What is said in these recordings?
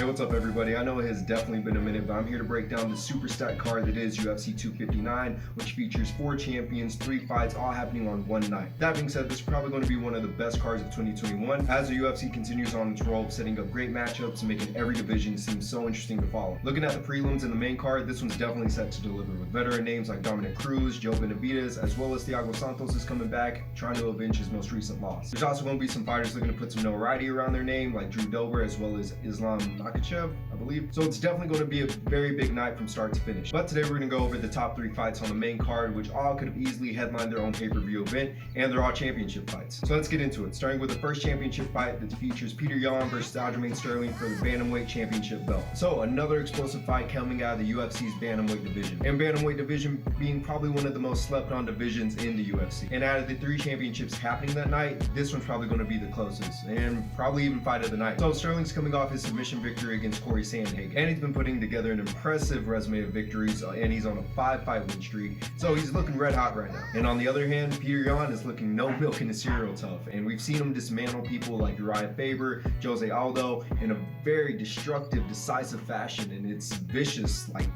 what's up everybody? I know it has definitely been a minute, but I'm here to break down the super stacked card that is UFC 259, which features 4 champions, 3 fights, all happening on one night. That being said, this is probably going to be one of the best cards of 2021, as the UFC continues on its roll of setting up great matchups and making every division seem so interesting to follow. Looking at the prelims and the main card, this one's definitely set to deliver, with veteran names like Dominic Cruz, Joe Benavidez, as well as Thiago Santos is coming back, trying to avenge his most recent loss. There's also going to be some fighters looking to put some notoriety around their name, like Drew Dober, as well as Islam Makhachev, I believe. So it's definitely going to be a very big night from start to finish. But today we're going to go over the top 3 fights on the main card, which all could have easily headlined their own pay-per-view event, and they're all championship fights. So let's get into it, starting with the first championship fight that features Peter Yan versus Aljamain Sterling for the Bantamweight Championship belt. So another explosive fight coming out of the UFC's Bantamweight division, and Bantamweight division being probably one of the most slept on divisions in the UFC. And out of the 3 championships happening that night, this one's probably going to be the closest, and probably even fight of the night. So Sterling's coming off his submission victory against Corey Sandhagen, and he's been putting together an impressive resume of victories, and he's on a 5-fight win streak, so he's looking red hot right now. And on the other hand, Peter Yan is looking no milk in the cereal tough, and we've seen him dismantle people like Uriah Faber, Jose Aldo in a very destructive, decisive fashion, and it's vicious like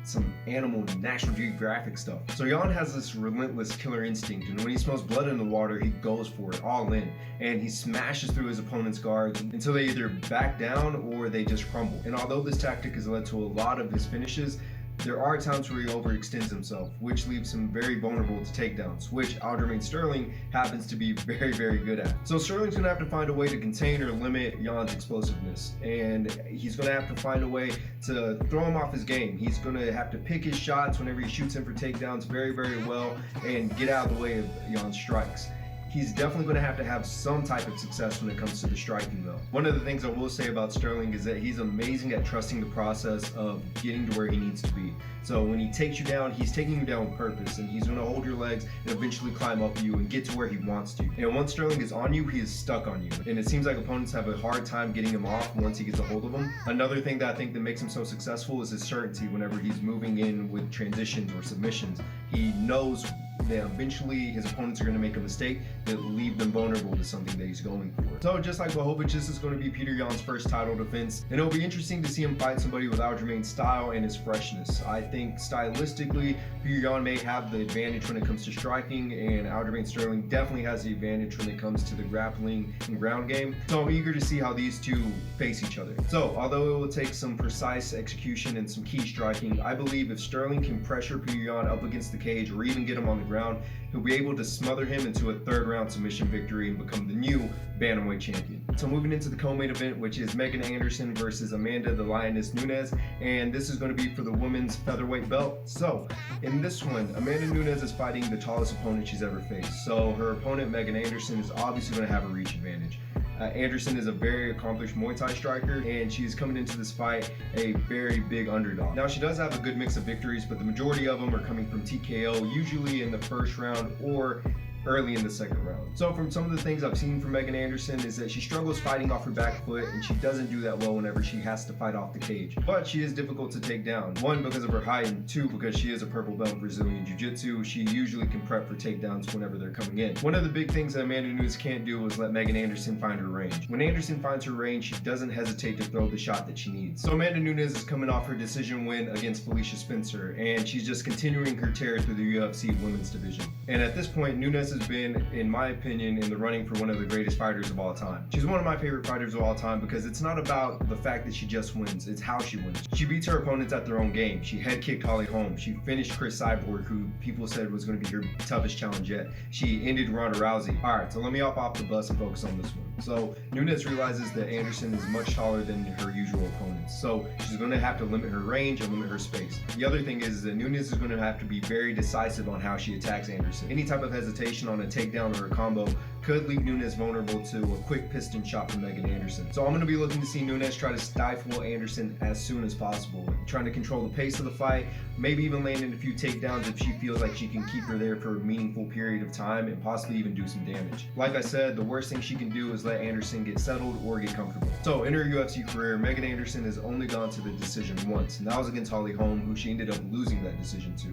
some animal National Geographic stuff. So Yan has this relentless killer instinct, and when he smells blood in the water, he goes for it all in, and he smashes through his opponent's guards until they either back down or they just crumble. And although this tactic has led to a lot of his finishes, there are times where he overextends himself, which leaves him very vulnerable to takedowns, which Aljamain Sterling happens to be very, very good at. So Sterling's gonna have to find a way to contain or limit Yan's explosiveness, and he's gonna have to find a way to throw him off his game. He's gonna have to pick his shots whenever he shoots in for takedowns very, very well and get out of the way of Yan's strikes. He's definitely going to have some type of success when it comes to the striking though. One of the things I will say about Sterling is that he's amazing at trusting the process of getting to where he needs to be. So when he takes you down, he's taking you down on purpose, and he's going to hold your legs and eventually climb up you and get to where he wants to. And once Sterling is on you, he is stuck on you. And it seems like opponents have a hard time getting him off once he gets a hold of him. Another thing that I think that makes him so successful is his certainty whenever he's moving in with transitions or submissions. He knows that eventually his opponents are going to make a mistake that leave them vulnerable to something that he's going for. So just like Blachowicz, this is going to be Peter Yan's first title defense, and it'll be interesting to see him fight somebody with Aljamain's style and his freshness. I think stylistically, Peter Yan may have the advantage when it comes to striking, and Aljamain Sterling definitely has the advantage when it comes to the grappling and ground game. So I'm eager to see how these two face each other. So although it will take some precise execution and some key striking, I believe if Sterling can pressure Peter Yan up against the cage or even get him on the ground, he'll be able to smother him into a 3rd round submission victory and become the new Bantamweight champion. So moving into the co-main event, which is Megan Anderson versus Amanda the Lioness Nunes, and this is going to be for the women's featherweight belt. So in this one, Amanda Nunes is fighting the tallest opponent she's ever faced. So her opponent, Megan Anderson, is obviously going to have a reach advantage. Anderson is a very accomplished Muay Thai striker, and she's coming into this fight a very big underdog. Now she does have a good mix of victories, but the majority of them are coming from TKO, usually in the 1st round or early in the 2nd round. So from some of the things I've seen from Megan Anderson is that she struggles fighting off her back foot, and she doesn't do that well whenever she has to fight off the cage. But she is difficult to take down. 1, because of her height, and 2, because she is a purple belt in Brazilian Jiu-Jitsu. She usually can prep for takedowns whenever they're coming in. One of the big things that Amanda Nunes can't do is let Megan Anderson find her range. When Anderson finds her range, she doesn't hesitate to throw the shot that she needs. So Amanda Nunes is coming off her decision win against Felicia Spencer, and she's just continuing her tear through the UFC women's division. And at this point, Nunes has been, in my opinion, in the running for one of the greatest fighters of all time. She's one of my favorite fighters of all time because it's not about the fact that she just wins, it's how she wins. She beats her opponents at their own game. She head kicked Holly Holm. She finished Chris Cyborg, who people said was going to be her toughest challenge yet. She ended Ronda Rousey. Alright, so let me hop off the bus and focus on this one. So Nunes realizes that Anderson is much taller than her usual opponents, so she's going to have to limit her range and limit her space. The other thing is that Nunes is going to have to be very decisive on how she attacks Anderson. Any type of hesitation on a takedown or a combo could leave Nunes vulnerable to a quick piston shot from Megan Anderson. So I'm going to be looking to see Nunes try to stifle Anderson as soon as possible, trying to control the pace of the fight, maybe even landing a few takedowns if she feels like she can keep her there for a meaningful period of time and possibly even do some damage. Like I said, the worst thing she can do is let Anderson get settled or get comfortable. So in her UFC career, Megan Anderson has only gone to the decision once, and that was against Holly Holm, who she ended up losing that decision to.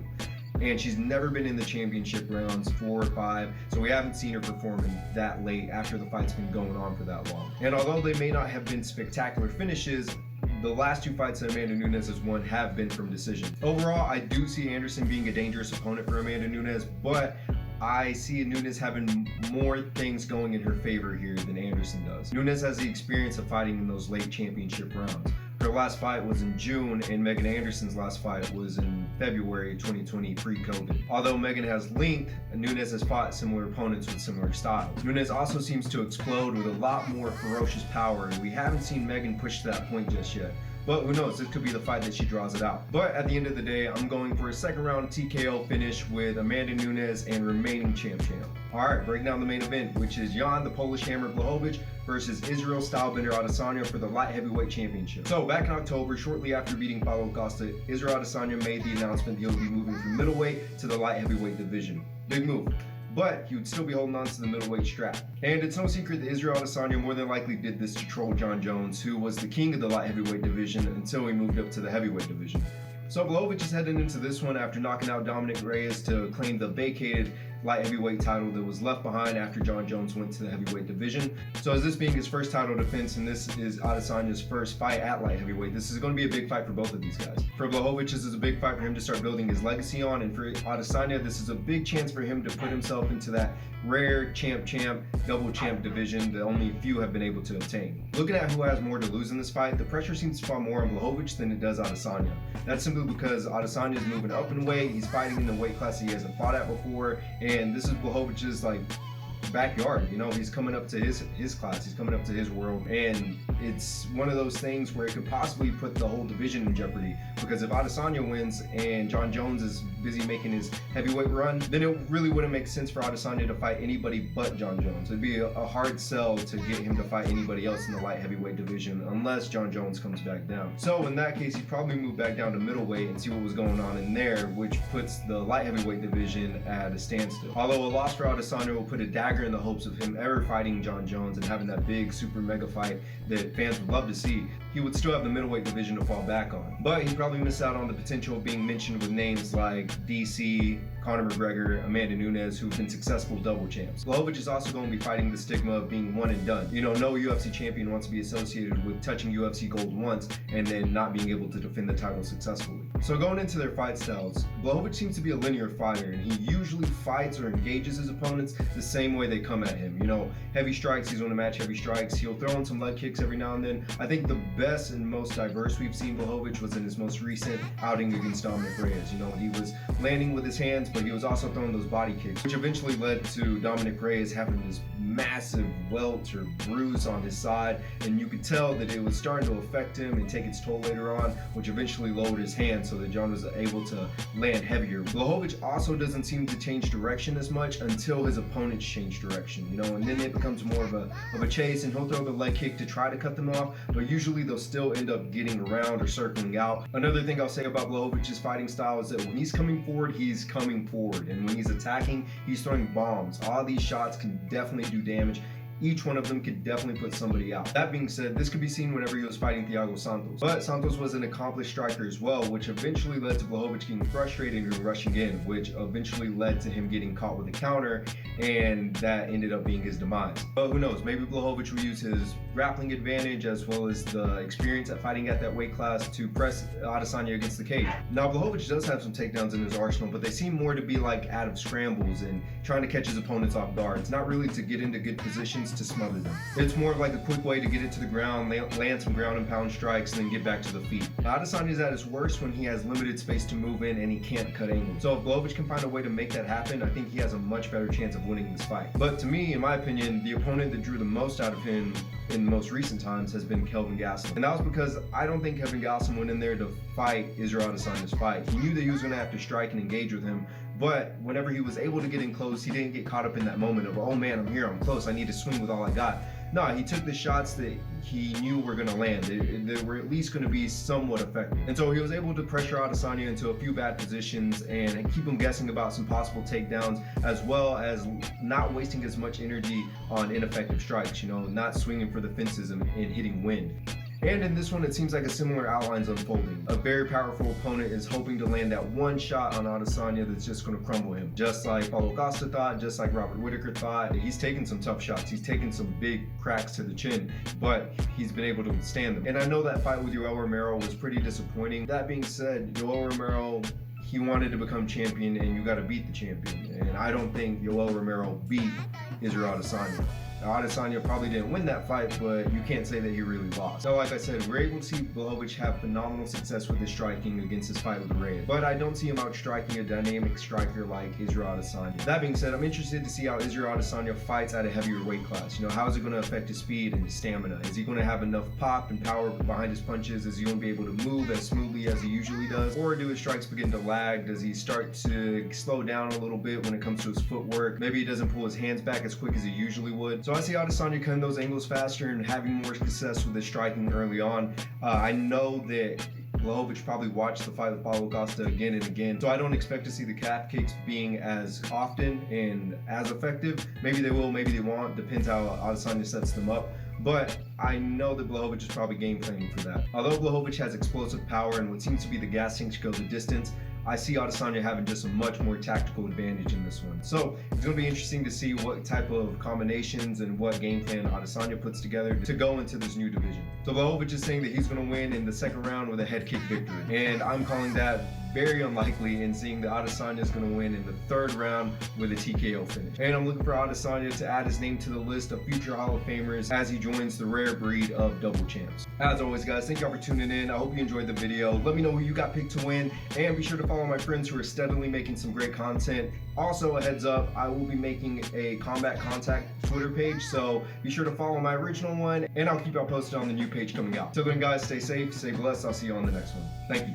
And she's never been in the championship rounds 4 or 5, so we haven't seen her performing that late after the fight's been going on for that long. And although they may not have been spectacular finishes, the last 2 fights that Amanda Nunes has won have been from decision. Overall, I do see Anderson being a dangerous opponent for Amanda Nunes, but I see Nunes having more things going in her favor here than Anderson does. Nunes has the experience of fighting in those late championship rounds. Her last fight was in June, and Megan Anderson's last fight was in February 2020, pre-COVID. Although Megan has length, Nunes has fought similar opponents with similar styles. Nunes also seems to explode with a lot more ferocious power, and we haven't seen Megan push to that point just yet. But who knows, this could be the fight that she draws it out. But at the end of the day, I'm going for a second round TKO finish with Amanda Nunes and remaining champ. Alright, breaking down the main event, which is Jan the Polish Hammer Blachowicz versus Israel Stylebender Adesanya for the light heavyweight championship. So back in October, shortly after beating Paulo Costa, Israel Adesanya made the announcement he'll be moving from middleweight to the light heavyweight division. Big move. But he would still be holding on to the middleweight strap. And it's no secret that Israel Adesanya more than likely did this to troll Jon Jones, who was the king of the light heavyweight division until he moved up to the heavyweight division. So Blachowicz is heading into this one after knocking out Dominic Reyes to claim the vacated light heavyweight title that was left behind after Jon Jones went to the heavyweight division. So as this being his first title defense, and this is Adesanya's first fight at light heavyweight, this is going to be a big fight for both of these guys. For Blachowicz, this is a big fight for him to start building his legacy on, and for Adesanya, this is a big chance for him to put himself into that rare champ, double champ division that only a few have been able to obtain. Looking at who has more to lose in this fight, the pressure seems to fall more on Blachowicz than it does Adesanya. That's simply because Adesanya is moving up in weight, he's fighting in the weight class he hasn't fought at before, and this is Blachowicz's backyard. You know, he's coming up to his class, he's coming up to his world, and it's one of those things where it could possibly put the whole division in jeopardy, because if Adesanya wins and Jon Jones is busy making his heavyweight run, then it really wouldn't make sense for Adesanya to fight anybody but Jon Jones. It'd be a hard sell to get him to fight anybody else in the light heavyweight division unless Jon Jones comes back down. So in that case, he'd probably move back down to middleweight and see what was going on in there, which puts the light heavyweight division at a standstill. Although a loss for Adesanya will put a dagger in the hopes of him ever fighting Jon Jones and having that big super mega fight that fans would love to see, he would still have the middleweight division to fall back on. But he'd probably miss out on the potential of being mentioned with names like DC, Conor McGregor, Amanda Nunes, who've been successful double champs. Blachowicz is also going to be fighting the stigma of being one and done. You know, no UFC champion wants to be associated with touching UFC gold once and then not being able to defend the title successfully. So going into their fight styles, Blachowicz seems to be a linear fighter, and he usually fights or engages his opponents the same way they come at him. You know, heavy strikes, he's going to match heavy strikes. He'll throw in some leg kicks every now and then. I think the best and most diverse we've seen Blachowicz was in his most recent outing against Dominic Reyes. You know, he was landing with his hands, but he was also throwing those body kicks, which eventually led to Dominic Reyes having this massive welt or bruise on his side, and you could tell that it was starting to affect him and take its toll later on, which eventually lowered his hand so that Jon was able to land heavier. Blachowicz also doesn't seem to change direction as much until his opponents change direction, you know, and then it becomes more of a chase, and he'll throw the leg kick to try to cut them off, but usually they'll still end up getting around or circling out. Another thing I'll say about Blachowicz's fighting style is that when he's coming forward, and when he's attacking, he's throwing bombs. All these shots can definitely do damage. Each one of them could definitely put somebody out. That being said, this could be seen whenever he was fighting Thiago Santos. But Santos was an accomplished striker as well, which eventually led to Blachowicz getting frustrated and rushing in, which eventually led to him getting caught with a counter, and that ended up being his demise. But who knows, maybe Blachowicz will use his grappling advantage as well as the experience at fighting at that weight class to press Adesanya against the cage. Now, Blachowicz does have some takedowns in his arsenal, but they seem more to be like out of scrambles and trying to catch his opponents off guard. It's not really to get into good positions to smother them. It's more of like a quick way to get it to the ground, land some ground and pound strikes, and then get back to the feet. Adesanya is at his worst when he has limited space to move in and he can't cut angles. So if Blachowicz can find a way to make that happen, I think he has a much better chance of winning this fight. But to me, in my opinion, the opponent that drew the most out of him in the most recent times has been Kelvin Gastelum. And that was because I don't think Kelvin Gastelum went in there to fight Israel Adesanya's fight. He knew that he was going to have to strike and engage with him, but whenever he was able to get in close, he didn't get caught up in that moment of, oh man, I'm here, I'm close, I need to swing with all I got. No, he took the shots that he knew were going to land. They were at least going to be somewhat effective. And so he was able to pressure Adesanya into a few bad positions and keep him guessing about some possible takedowns, as well as not wasting as much energy on ineffective strikes, you know, not swinging for the fences and hitting wind. And in this one, it seems like a similar outline's unfolding. A very powerful opponent is hoping to land that one shot on Adesanya that's just going to crumble him. Just like Paulo Costa thought, just like Robert Whittaker thought. He's taken some tough shots. He's taken some big cracks to the chin, but he's been able to withstand them. And I know that fight with Yoel Romero was pretty disappointing. That being said, Yoel Romero, he wanted to become champion, and you got to beat the champion. And I don't think Yoel Romero beat Israel Adesanya. Now, Adesanya probably didn't win that fight, but you can't say that he really lost. So like I said, we're able to see Blachowicz have phenomenal success with his striking against his fight with Reyes. But I don't see him outstriking a dynamic striker like Israel Adesanya. That being said, I'm interested to see how Israel Adesanya fights at a heavier weight class. You know, how is it going to affect his speed and his stamina? Is he going to have enough pop and power behind his punches? Is he going to be able to move as smoothly as he usually does? Or do his strikes begin to lag? Does he start to slow down a little bit when it comes to his footwork? Maybe he doesn't pull his hands back as quick as he usually would. So I see Adesanya cutting those angles faster and having more success with his striking early on. I know that Blachowicz probably watched the fight with Paulo Costa again and again, so I don't expect to see the calf kicks being as often and as effective. Maybe they will, maybe they won't, depends how Adesanya sets them up. But I know that Blachowicz is probably game planning for that. Although Blachowicz has explosive power and what seems to be the gas tank to go the distance, I see Adesanya having just a much more tactical advantage in this one. So it's going to be interesting to see what type of combinations and what game plan Adesanya puts together to go into this new division. So Blachowicz is saying that he's going to win in the second round with a head kick victory. And I'm calling that very unlikely and seeing that Adesanya is going to win in the third round with a TKO finish. And I'm looking for Adesanya to add his name to the list of future Hall of Famers as he joins the rare breed of double champs. As always, guys, thank y'all for tuning in. I hope you enjoyed the video. Let me know who you got picked to win, and be sure to follow my friends who are steadily making some great content. Also, a heads up, I will be making a Combat Contact Twitter page, so be sure to follow my original one, and I'll keep y'all posted on the new page coming out. Till then, guys, stay safe, stay blessed. I'll see you on the next one. Thank you.